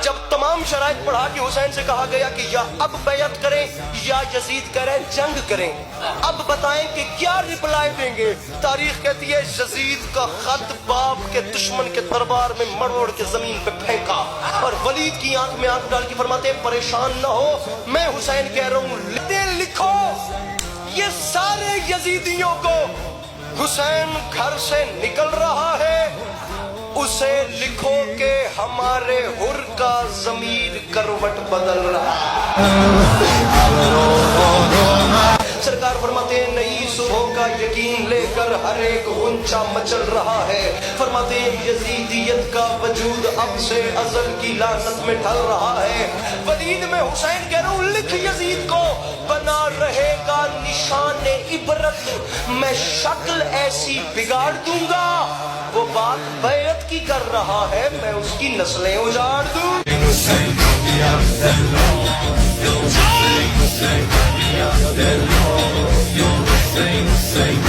جب تمام شرائط پڑھا کہ حسین سے کہا گیا کہ یا اب بیعت کریں یا یزید کہہ رہے جنگ کریں، اب بتائیں کہ کیا رپلائی دیں گے؟ تاریخ کہتی ہے یزید کا خط باپ کے دشمن کے دربار میں مڑوڑ کے زمین پہ پھینکا، اور ولید کی آنکھ میں آنکھ ڈال کے فرماتے ہیں پریشان نہ ہو، میں حسین کہہ رہا ہوں لکھو یہ سارے یزیدیوں کو حسین گھر سے نکل رہا ہے، اسے لکھو کہ ہمارے حر کا ضمیر کروٹ بدل رہا ہے۔ سرکار فرماتے ہیں نئی صبح کا یقین لے کر ہر ایک غنچہ مچل رہا ہے، فرماتے ہیں یزیدیت کا وجود اب سے ازل کی لعنت میں ڈھل رہا ہے۔ ولید میں حسین کہہ رہا ہوں لکھ یزید کو، بنا رہے گا نشان عبرت، میں شکل ایسی بگاڑ دوں گا، وہ بات بیعت کی کر رہا ہے میں اس کی نسلیں اجاڑ دوں۔ You're the same,